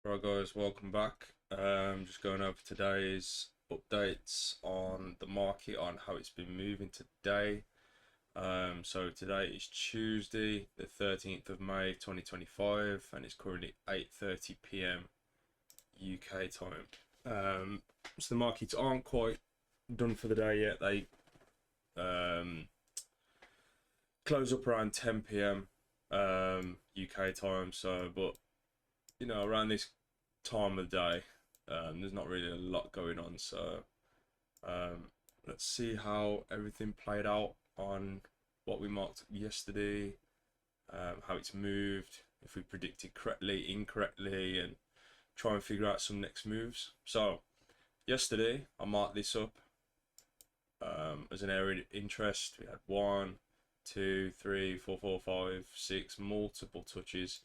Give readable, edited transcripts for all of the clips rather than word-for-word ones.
Right guys, welcome back. Just going over today's updates on the market on how it's been moving today. So today is Tuesday, the 13th of May 2025, and it's currently 8:30 p.m. UK time. So the markets aren't quite done for the day yet. They close up around 10 p.m. UK time. But around this time of the day, there's not really a lot going on. Let's see how everything played out on what we marked yesterday, how it's moved, if we predicted correctly, incorrectly, and try and figure out some next moves. So, yesterday I marked this up as an area of interest. We had 1, 2, 3, 4, 4, 5, 6 multiple touches.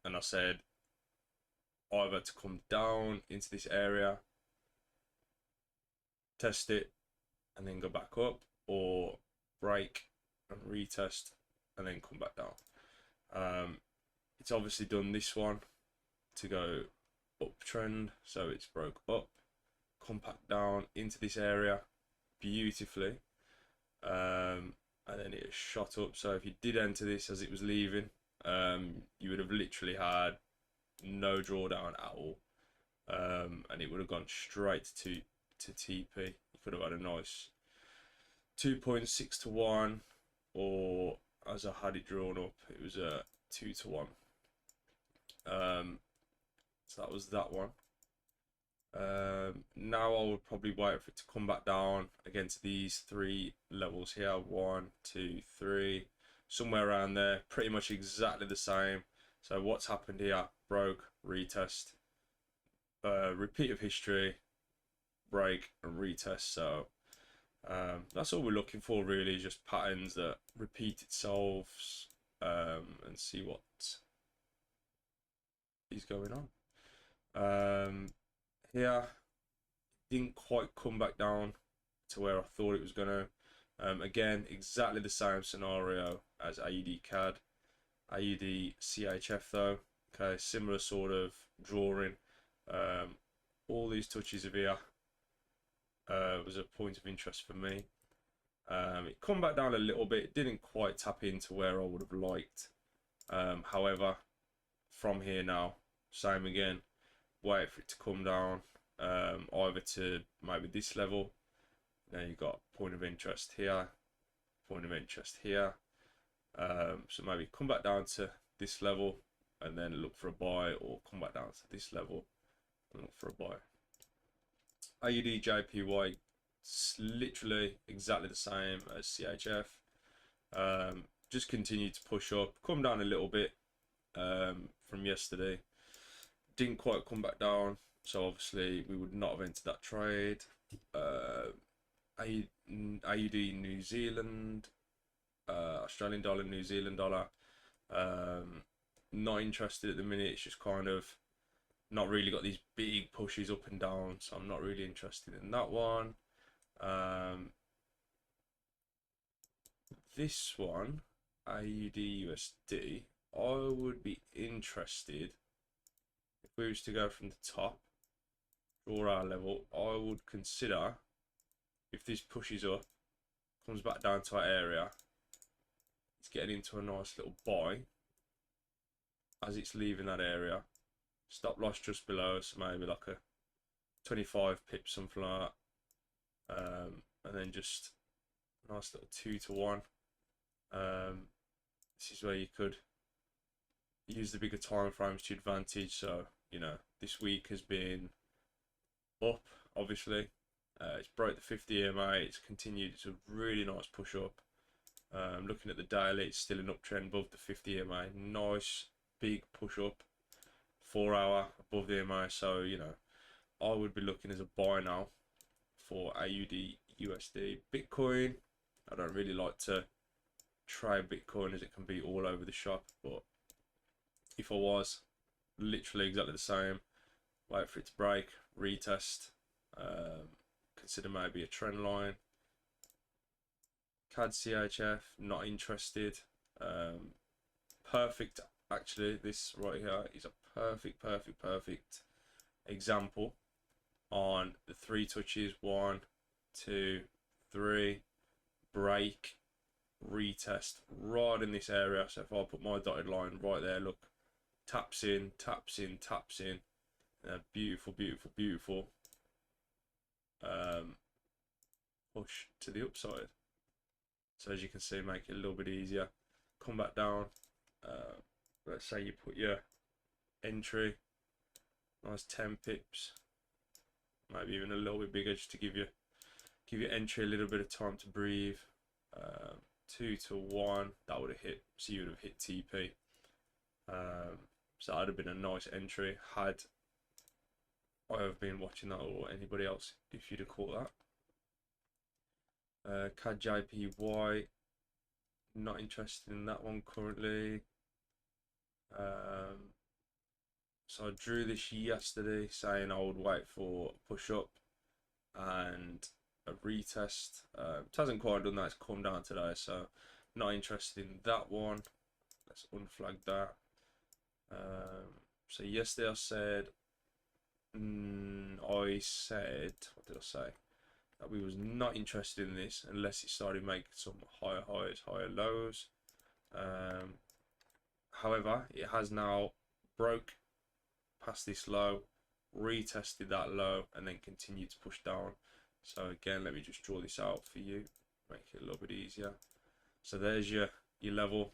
And I said either to come down into this area, test it, and then go back up, or break and retest and then come back down. It's obviously done this one to go uptrend, so it's broke up, come back down into this area beautifully, and then it shot up. So if you did enter this as it was leaving, you would have literally had no drawdown at all, and it would have gone straight to TP. You could have had a nice 2.6 to 1, or as I had it drawn up, it was a 2 to 1. So that was that one. Now I would probably wait for it to come back down again to these three levels here. 1, 2, 3, somewhere around there, pretty much exactly the same. So what's happened here? Broke, retest, repeat of history, break and retest. So that's all we're looking for, really, just patterns that repeat itself, and see what is going on. Here didn't quite come back down to where I thought it was gonna. Again, exactly the same scenario as AUD CAD, AUD CHF though. Okay, similar sort of drawing. All these touches of here was a point of interest for me. It come back down a little bit, didn't quite tap into where I would have liked. However, from here now, same again, wait for it to come down, either to maybe this level. Now you've got point of interest here, point of interest here. So maybe come back down to this level and then look for a buy, or come back down to this level and look for a buy. AUD JPY, it's literally exactly the same as CHF. Just continue to push up, come down a little bit from yesterday. Didn't quite come back down, so obviously we would not have entered that trade. AUD New Zealand, Australian dollar, New Zealand dollar. Not interested at the minute. It's just kind of not really got these big pushes up and down, so I'm not really interested in that one. This one, AUD USD, I would be interested if we was to go from the top, draw our level. I would consider, if this pushes up, comes back down to our area, it's getting into a nice little buy as it's leaving that area. Stop loss just below, so maybe like a 25 pips, something like that. And then just a nice little 2 to 1. This is where you could use the bigger time frames to advantage. So, this week has been up, obviously. It's broke the 50 EMA, it's continued, it's a really nice push up. Looking at the daily, it's still an uptrend above the 50 EMA. Nice big push up, 4 hour above the EMA. So, I would be looking as a buy now for AUD USD. Bitcoin, I don't really like to trade Bitcoin as it can be all over the shop, but if I was, literally exactly the same. Wait for it to break, retest, consider maybe a trend line. CAD CHF, not interested. Perfect, actually, this right here is a perfect example on the 3 touches. 1, 2, 3, break, retest right in this area. So if I put my dotted line right there, look, taps in, taps in, taps in. Beautiful push to the upside. So as you can see, make it a little bit easier. Come back down. Let's say you put your entry, nice 10 pips, maybe even a little bit bigger, just to give your entry a little bit of time to breathe. 2 to 1, that would have hit. So you would have hit TP. So that would have been a nice entry had I have been watching that, or anybody else, if you'd have caught that. CAD JPY, not interested in that one currently. So I drew this yesterday saying I would wait for a push up and a retest. It hasn't quite done that, it's come down today, so not interested in that one. Let's unflag that. So yesterday I said, what did I say? That we was not interested in this unless it started making some higher highs, higher lows. However, it has now broke past this low, retested that low, and then continued to push down. So again, let me just draw this out for you, make it a little bit easier. So there's your level,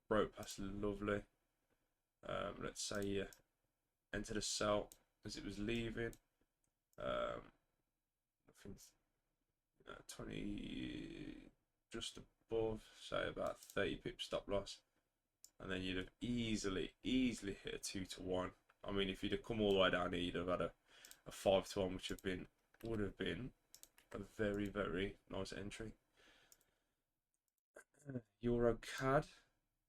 broke past, lovely. Let's say you entered a sell as it was leaving. I think 20, just above, say about 30 pip stop loss, and then you'd have easily hit a 2 to 1. I mean, if you'd have come all the way down here, you'd have had a 5 to 1, which would have been a very nice entry. Euro CAD,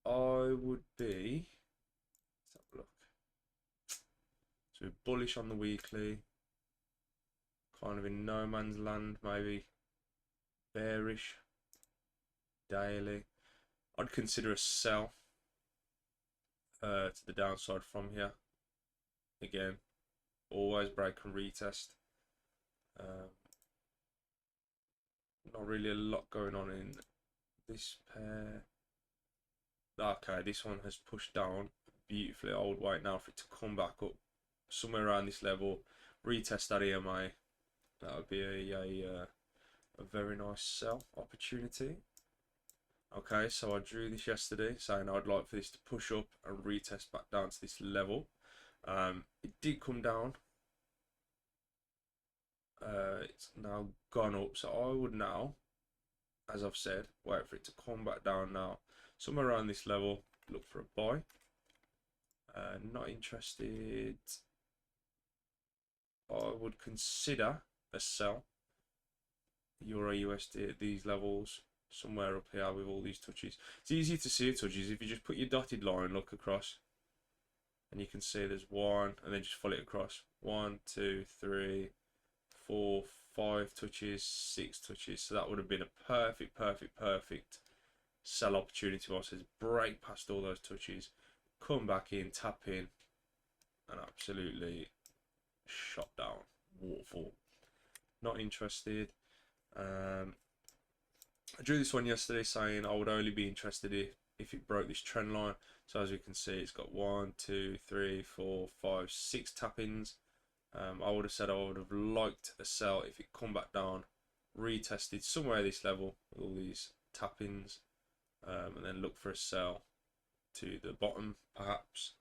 I would be, let's have a look. So bullish on the weekly, kind of in no man's land, maybe bearish daily. I'd consider a sell to the downside from here. Again, always break and retest. Not really a lot going on in this pair. Okay, this one has pushed down beautifully. I would wait now for it to come back up somewhere around this level, retest that EMA. That would be a very nice sell opportunity. Okay, so I drew this yesterday saying I'd like for this to push up and retest back down to this level. It did come down. It's now gone up, so I would now, as I've said, wait for it to come back down now. Somewhere around this level, look for a buy. Not interested. I would consider a sell. Euro USD at these levels, somewhere up here with all these touches. It's easy to see touches if you just put your dotted line, look across, and you can see there's one, and then just follow it across. 1, 2, 3, 4, 5 touches, 6 touches. So that would have been a perfect sell opportunity. I says break past all those touches, come back in, tap in, and absolutely shot down, waterfall. Not interested. I drew this one yesterday saying I would only be interested if it broke this trend line. So as you can see, it's got 1, 2, 3, 4, 5, 6 tap-ins. I would have said I would have liked a sell if it come back down, retested somewhere at this level with all these tap-ins, and then look for a sell to the bottom perhaps.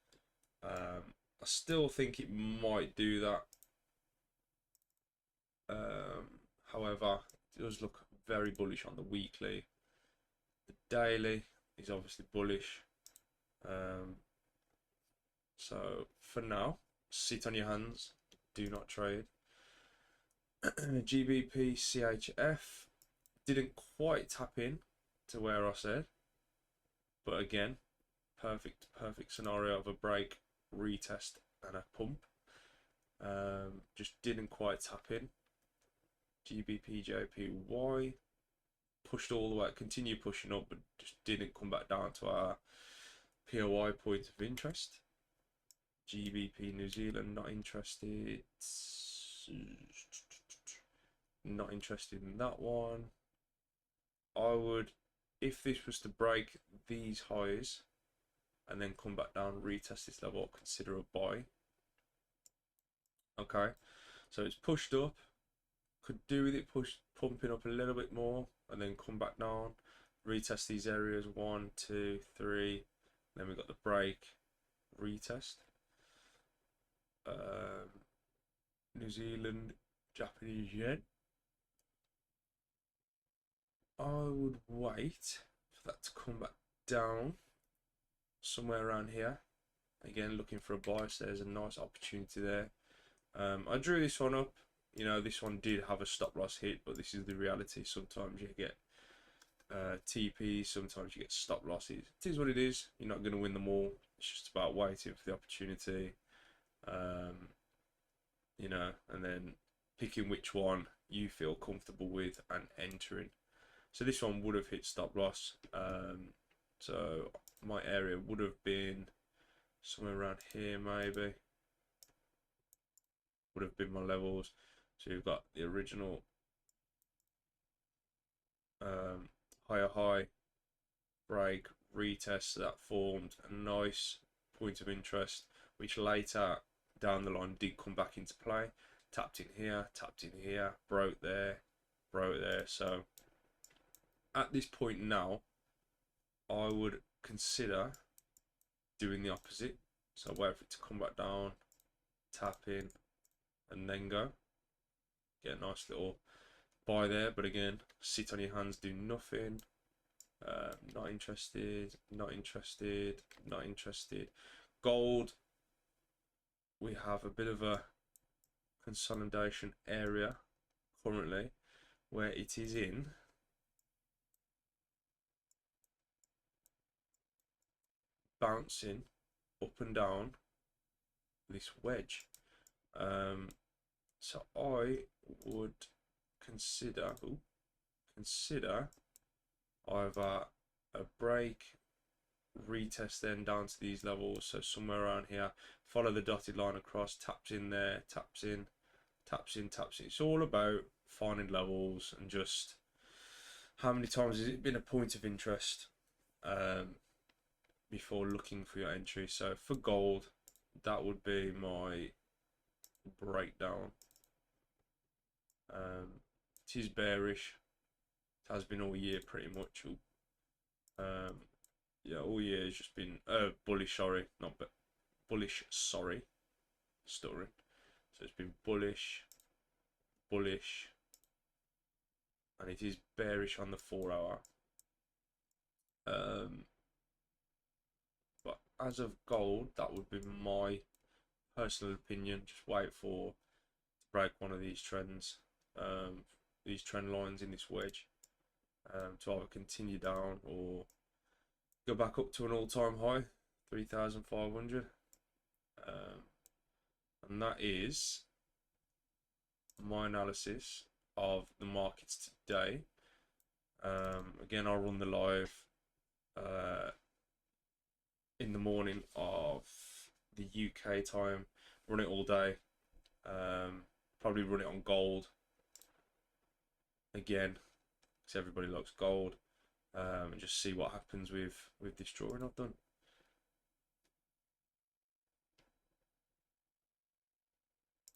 I still think it might do that. However, it does look very bullish on the weekly. The daily is obviously bullish. So for now, sit on your hands, do not trade. GBP CHF didn't quite tap in to where I said, but again, perfect scenario of a break, retest, and a pump. Just didn't quite tap in. GBP JPY pushed all the way, continued pushing up, but just didn't come back down to our POI point of interest. GBP New Zealand, not interested. Not interested in that one. I would, if this was to break these highs and then come back down, retest this level, consider a buy. Okay, so it's pushed up. Could do with it pumping up a little bit more and then come back down, retest these areas 1, 2, 3. Then we got the break, retest. New Zealand, Japanese yen. I would wait for that to come back down somewhere around here. Again, looking for a buy, so there's a nice opportunity there. I drew this one up. You know, this one did have a stop loss hit, but this is the reality. Sometimes you get TP, sometimes you get stop losses. It is what it is. You're not going to win them all. It's just about waiting for the opportunity. You know, and then picking which one you feel comfortable with and entering. So this one would have hit stop loss. So my area would have been somewhere around here, maybe. Would have been my levels. So you've got the original higher high, break, retest that formed a nice point of interest, which later down the line did come back into play. Tapped in here, broke there, broke there. So at this point now, I would consider doing the opposite. So wait for it to come back down, tap in, and then go. Get a nice little buy there, but again, sit on your hands, do nothing. Not interested, not interested, not interested. Gold, we have a bit of a consolidation area currently where it is in bouncing up and down this wedge. So I would consider either a break, retest then down to these levels, so somewhere around here, follow the dotted line across, taps in there, taps in, taps in, taps in. It's all about finding levels and just how many times has it been a point of interest before looking for your entry. So for gold, that would be my breakdown. It is bearish. It has been all year pretty much. Yeah, all year has just been bullish. Sorry, not bullish. Sorry, stuttering. So it's been bullish, bullish, and it is bearish on the 4 hour. But as of gold, that would be my personal opinion. Just wait for to break one of these trends, these trend lines in this wedge, to either continue down or go back up to an all-time high, 3,500. And that is my analysis of the markets today. Again, I'll run the live in the morning of the UK time, run it all day, probably run it on gold again because everybody likes gold, and just see what happens with this drawing I've done.